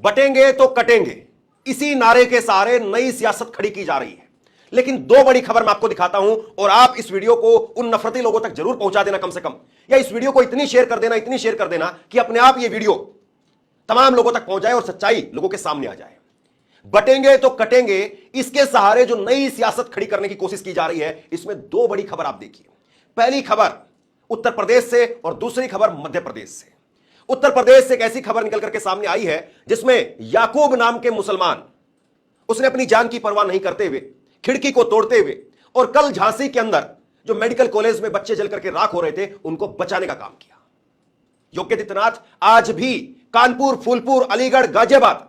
बटेंगे तो कटेंगे, इसी नारे के सहारे नई सियासत खड़ी की जा रही है। लेकिन दो बड़ी खबर मैं आपको दिखाता हूं और आप इस वीडियो को उन नफरती लोगों तक जरूर पहुंचा देना कम से कम, या इस वीडियो को इतनी शेयर कर देना कि अपने आप ये वीडियो तमाम लोगों तक पहुंच जाए और सच्चाई लोगों के सामने आ जाए। बटेंगे तो कटेंगे, इसके सहारे जो नई सियासत खड़ी करने की कोशिश की जा रही है, इसमें दो बड़ी खबर आप देखिए। पहली खबर उत्तर प्रदेश से और दूसरी खबर मध्य प्रदेश से। उत्तर प्रदेश से एक ऐसी खबर निकल करके सामने आई है जिसमें याकूब नाम के मुसलमान, उसने अपनी जान की परवाह नहीं करते हुए, खिड़की को तोड़ते हुए और कल झांसी के अंदर जो मेडिकल कॉलेज में बच्चे जल करके राख हो रहे थे, उनको बचाने का काम किया। योगी आदित्यनाथ आज भी कानपुर, फूलपुर, अलीगढ़, गाजियाबाद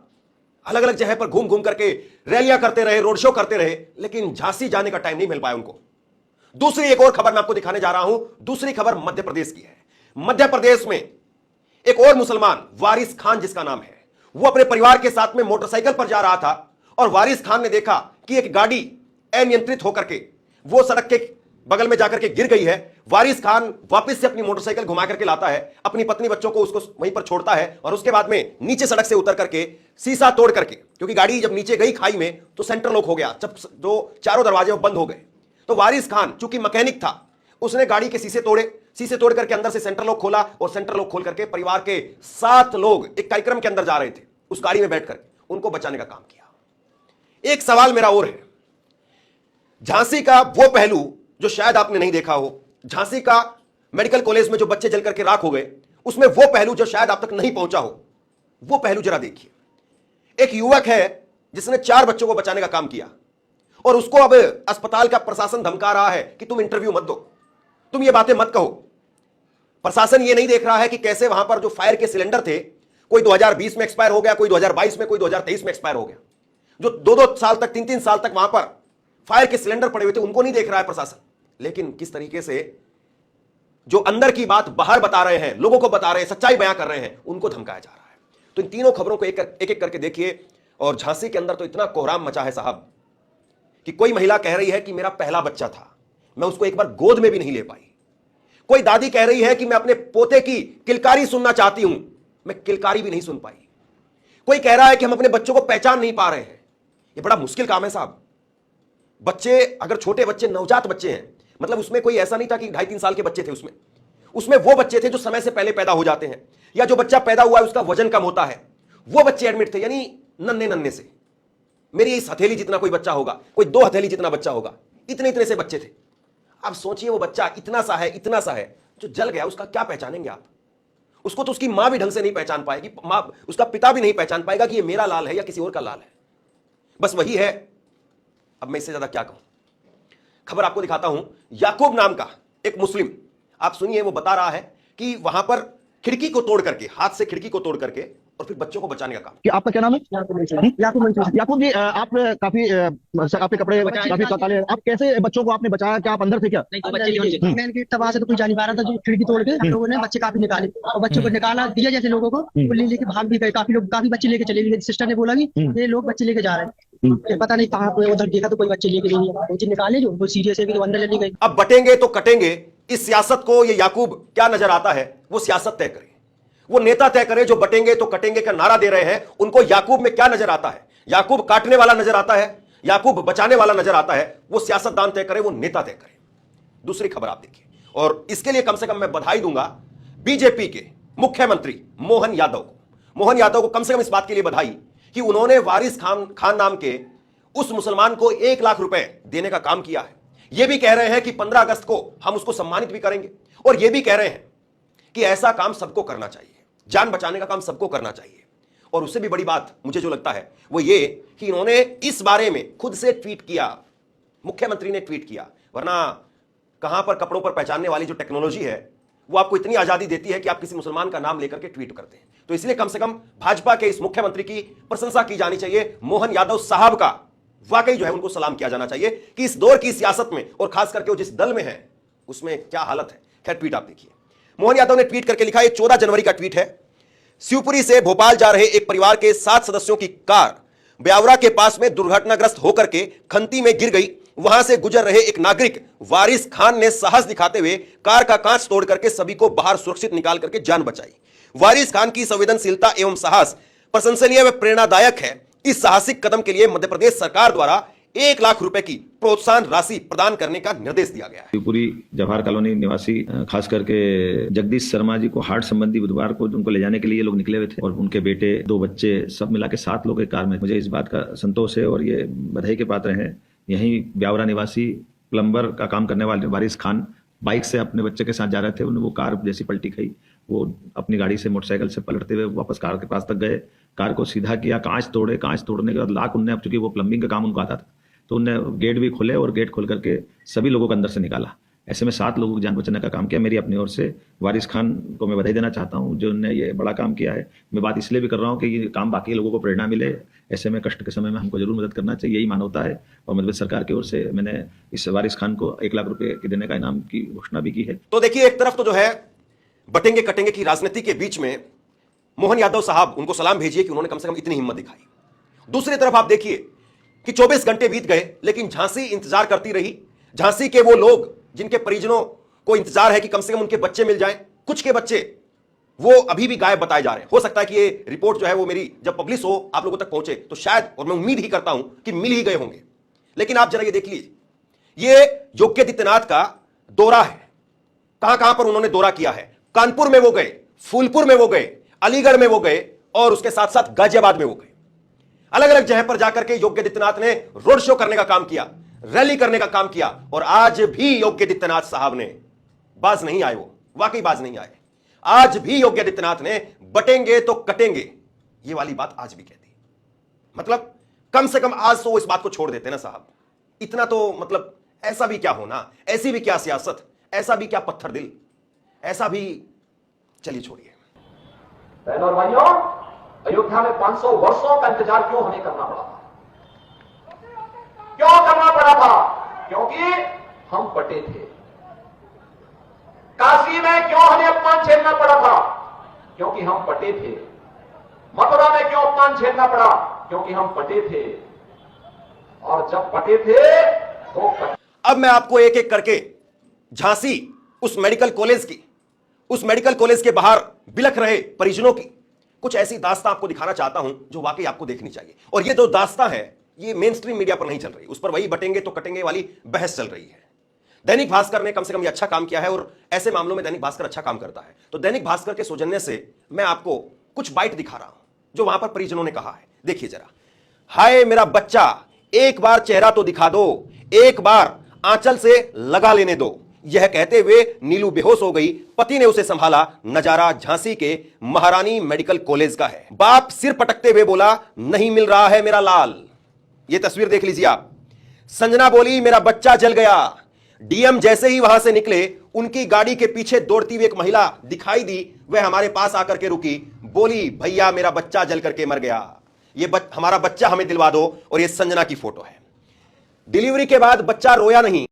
अलग अलग जगह पर घूम घूम करके रैलियां करते रहे, रोड शो करते रहे, लेकिन झांसी जाने का टाइम नहीं मिल पाया उनको। दूसरी एक और खबर मैं आपको दिखाने जा रहा हूं। दूसरी खबर मध्य प्रदेश की है। मध्य प्रदेश में एक और मुसलमान, वारिस खान जिसका नाम है, वो अपने परिवार के साथ में मोटरसाइकिल पर जा रहा था और वारिस खान ने देखा कि एक गाड़ी अनियंत्रित होकर के वो सड़क के बगल में जाकर के गिर गई है। वारिस खान वापस से अपनी मोटरसाइकिल घुमा करके लाता है, अपनी पत्नी बच्चों को उसको वहीं पर छोड़ता है और उसके बाद में नीचे सड़क से उतर करके शीशा तोड़ करके, क्योंकि गाड़ी जब नीचे गई खाई में तो सेंटर लॉक हो गया, जब जो चारों दरवाजे बंद हो गए तो वारिस खान चूंकि मैकेनिक था, उसने गाड़ी के शीशे तोड़ करके अंदर से सेंटर लॉक खोला और सेंटर लॉक खोल करके परिवार के 7 लोग एक कार्यक्रम के अंदर जा रहे थे, उस गाड़ी में बैठ करके उनको बचाने का काम किया। एक सवाल मेरा और है, झांसी का वो पहलू जो शायद आपने नहीं देखा हो, झांसी का मेडिकल कॉलेज में जो बच्चे जल करके राख हो गए, उसमें वो पहलू जो शायद आप तक नहीं पहुंचा हो, वो पहलू जरा देखिए। एक युवक है जिसने 4 बच्चों को बचाने का काम किया और उसको अब अस्पताल का प्रशासन धमका रहा है कि तुम इंटरव्यू मत दो, तुम ये बातें मत कहो। प्रशासन ये नहीं देख रहा है कि कैसे वहां पर जो फायर के सिलेंडर थे, कोई 2020 में एक्सपायर हो गया, कोई 2022 में, कोई 2023 में एक्सपायर हो गया। जो 2-2 साल तक, 3-3 साल तक वहां पर फायर के सिलेंडर पड़े हुए थे, उनको नहीं देख रहा है प्रशासन। लेकिन किस तरीके से जो अंदर की बात बाहर बता रहे हैं, लोगों को बता रहे हैं, सच्चाई बयां कर रहे हैं, उनको धमकाया जा रहा है। तो इन तीनों खबरों को एक एक करके देखिए। और झांसी के अंदर तो इतना कोहराम मचा है साहब कि कोई महिला कह रही है कि मेरा पहला बच्चा था, मैं उसको एक बार गोद में भी नहीं ले पाई। कोई दादी कह रही है कि मैं अपने पोते की किलकारी सुनना चाहती हूं, मैं किलकारी भी नहीं सुन पाई। कोई कह रहा है कि हम अपने बच्चों को पहचान नहीं पा रहे हैं। यह बड़ा मुश्किल काम है साहब। बच्चे, अगर छोटे बच्चे, नवजात बच्चे हैं, मतलब उसमें कोई ऐसा नहीं था कि 2.5-3 साल के बच्चे थे, उसमें वो बच्चे थे जो समय से पहले पैदा हो जाते हैं, या जो बच्चा पैदा हुआ है उसका वजन कम होता है, वो बच्चे एडमिट थे। यानी नन्हे से, मेरी इस हथेली जितना कोई बच्चा होगा, कोई 2 हथेली जितना बच्चा होगा, इतने से बच्चे थे। अब सोचिए वो बच्चा इतना सा है जो जल गया, उसका क्या पहचानेंगे आप? उसको तो उसकी मां भी ढंग से नहीं पहचान पाएगी, मां, उसका पिता भी नहीं पहचान पाएगा कि ये मेरा लाल है या किसी और का लाल है। बस वही है। अब मैं इससे ज्यादा क्या कहूं। खबर आपको दिखाता हूं। याकूब नाम का एक मुस्लिम, आप सुनिए, वो बता रहा है कि वहां पर खिड़की को तोड़ करके, हाथ से खिड़की को तोड़ करके और फिर बच्चों को बचाने का काम। कि आपका क्या नाम है? याकूब जी, आप काफी आपके कपड़े काफी काले, आप कैसे बच्चों को आपने बचाया? क्या आप अंदर थे क्या? मेन गेट तबाह से तो कोई जा नहीं पा रहा था, जो खिड़की तोड़ के हम लोगों ने बच्चे काफी निकाले और बच्चों को निकाला दिया जैसे लोगों को, वो ले लेके भाग भी गए। काफी बच्चे लेके चले गए। सिस्टर ने बोला कि ये लोग बच्चे लेके जा रहे हैं, पता नहीं कहाँ पे, उधर देखा तो कोई बच्चे लेके नहीं है, बच्चे निकाले जो वो सीरियस है कि तो अंदर ले गए। अब बटेंगे तो कटेंगे, इस सियासत को ये याकूब क्या नजर आता है, वो सियासत तय करे, वो नेता तय करे। जो बटेंगे तो कटेंगे का नारा दे रहे हैं, उनको याकूब में क्या नजर आता है? याकूब काटने वाला नजर आता है, याकूब बचाने वाला नजर आता है? वो सियासतदान तय करे, वो नेता तय करे। दूसरी खबर आप देखिए, और इसके लिए कम से कम मैं बधाई दूंगा बीजेपी के मुख्यमंत्री मोहन यादव को। मोहन यादव को कम से कम इस बात के लिए बधाई कि उन्होंने वारिस खान नाम के उस मुसलमान को 1 लाख रुपए देने का काम किया है। यह भी कह रहे हैं कि 15 अगस्त को हम उसको सम्मानित भी करेंगे, और यह भी कह रहे हैं कि ऐसा काम सबको करना चाहिए, जान बचाने का काम सबको करना चाहिए। और उससे भी बड़ी बात मुझे जो लगता है वो ये कि इन्होंने इस बारे में खुद से ट्वीट किया, मुख्यमंत्री ने ट्वीट किया। वरना कहां पर कपड़ों पर पहचानने वाली जो टेक्नोलॉजी है वो आपको इतनी आजादी देती है कि आप किसी मुसलमान का नाम लेकर के ट्वीट करते हैं। तो इसलिए कम से कम भाजपा के इस मुख्यमंत्री की प्रशंसा की जानी चाहिए। मोहन यादव साहब का वाकई जो है उनको सलाम किया जाना चाहिए कि इस दौर की सियासत में, और खास करके वो जिस दल में है, उसमें क्या हालत है। खैर, ट्वीट आप देखिए। मोहन यादव ने ट्वीट करके लिखा, ये 14 जनवरी का ट्वीट है। शिवपुरी से भोपाल जा रहे एक परिवार के 7 सदस्यों की कार ब्यावरा के पास में दुर्घटनाग्रस्त होकर के खंती में गिर गई। वहां से गुजर रहे एक नागरिक वारिस खान ने साहस दिखाते हुए कार का कांच तोड़ करके सभी को बाहर सुरक्षित निकाल करके जान बचाई। वारिस खान की संवेदनशीलता एवं साहस प्रशंसनीय व प्रेरणादायक है। इस साहसिक कदम के लिए मध्य प्रदेश सरकार द्वारा 1 लाख रुपए की प्रोत्साहन राशि प्रदान करने का निर्देश दिया गया है। पूरी जवाहर कॉलोनी निवासी खास करके जगदीश शर्मा जी को हार्ट संबंधी बुधवार को उनको ले जाने के लिए लोग निकले हुए थे और उनके बेटे 2 बच्चे सब मिला के 7 लोग एक कार में। मुझे इस बात का संतोष है और ये बधाई के पात्र हैं। यहीं ब्यावरा निवासी प्लम्बर का काम करने वाले वारिस खान बाइक से अपने बच्चे के साथ जा रहे थे। उन्हें वो कार जैसी पलटी खाई, वो अपनी गाड़ी से मोटरसाइकिल से पलटते हुए वापस कार के पास तक गए, कार को सीधा किया, कांच तोड़े, कांच तोड़ने के बाद लाख उनने, अब चूंकि वो प्लम्बिंग का काम उनको आता था तो उनने गेट भी खोले और गेट खोल करके सभी लोगों को अंदर से निकाला। ऐसे में 7 लोगों की जान बचाने का काम किया। मेरी अपनी ओर से वारिस खान को मैं बधाई देना चाहता हूं जो उन्होंने ये बड़ा काम किया है। मैं बात इसलिए भी कर रहा हूं कि ये काम बाकी लोगों को प्रेरणा मिले। ऐसे में कष्ट के समय में हमको जरूर मदद करना चाहिए, यही मानवता है। और मध्य प्रदेश सरकार की ओर से मैंने इस वारिस खान को 1 लाख रुपए के देने का इनाम की घोषणा भी की है। तो देखिए, एक तरफ तो जो है बटेंगे कटेंगे की राजनीति के बीच में मोहन यादव साहब, उनको सलाम भेजिए कि उन्होंने कम से कम इतनी हिम्मत दिखाई। दूसरी तरफ आप देखिए कि 24 घंटे बीत गए लेकिन झांसी इंतजार करती रही। झांसी के वो लोग जिनके परिजनों को इंतजार है कि कम से कम उनके बच्चे मिल जाएं, कुछ के बच्चे वो अभी भी गायब बताए जा रहे हैं। हो सकता है कि ये रिपोर्ट जो है वो मेरी जब पब्लिश हो आप लोगों तक पहुंचे तो शायद, और मैं उम्मीद ही करता हूं कि मिल ही गए होंगे। लेकिन आप जरा ये देख लीजिए, ये योगी आदित्यनाथ का दौरा है। कहां कहां पर उन्होंने दौरा किया है। कानपुर में वो गए, फूलपुर में वो गए, अलीगढ़ में वो गए और उसके साथ साथ गाजियाबाद में वो गए। अलग अलग जगह पर जाकर के योगी आदित्यनाथ ने रोड शो करने का काम किया, रैली करने का काम किया। और आज भी योगी आदित्यनाथ साहब ने बाज नहीं आए, वो वाकई बाज नहीं आए। आज भी योगी आदित्यनाथ ने बटेंगे तो कटेंगे ये वाली बात आज भी कहती। मतलब कम से कम आज तो इस बात को छोड़ देते ना साहब। इतना तो मतलब ऐसा भी क्या होना, ऐसी भी क्या सियासत, ऐसा भी क्या पत्थर दिल, ऐसा भी, चलिए छोड़िए। बहनों और भाइयों, अयोध्या में 500 वर्षों का इंतजार क्यों हमें करना पड़ा था? क्यों करना पड़ा था? क्योंकि हम पटे थे। काशी में क्यों हमें अपमान झेलना पड़ा था? क्योंकि हम पटे थे। मथुरा में क्यों अपमान झेलना पड़ा? क्योंकि हम पटे थे। और जब पटे थे तो अब मैं आपको एक एक करके झांसी उस मेडिकल कॉलेज के बाहर बिलख रहे परिजनों की कुछ ऐसी दास्तां आपको दिखाना चाहता हूं जो वाकई आपको देखनी चाहिए। और ये जो दास्तां है ये मेन स्ट्रीम मीडिया पर नहीं चल रही, उस पर वही बटेंगे तो कटेंगे वाली बहस चल रही है। दैनिक भास्कर ने कम से कम ये अच्छा काम किया है और ऐसे मामलों में दैनिक भास्कर अच्छा काम करता है। तो दैनिक भास्कर के सौजन्य से मैं आपको कुछ बाइट दिखा रहा हूं जो वहां पर परिजनों ने कहा है। देखिए जरा। हाय मेरा बच्चा, एक बार चेहरा तो दिखा दो, एक बार आंचल से लगा लेने दो। यह कहते हुए नीलू बेहोश हो गई। पति ने उसे संभाला। नजारा झांसी के महारानी मेडिकल कॉलेज का है। बाप सिर पटकते हुए बोला, नहीं मिल रहा है मेरा लाल। यह तस्वीर देख लीजिए आप। संजना बोली, मेरा बच्चा जल गया। डीएम जैसे ही वहां से निकले उनकी गाड़ी के पीछे दौड़ती हुई एक महिला दिखाई दी। वह हमारे पास आकर के रुकी, बोली, भैया मेरा बच्चा जल करके मर गया, हमारा बच्चा हमें दिलवा दो। और यह संजना की फोटो है। डिलीवरी के बाद बच्चा रोया नहीं।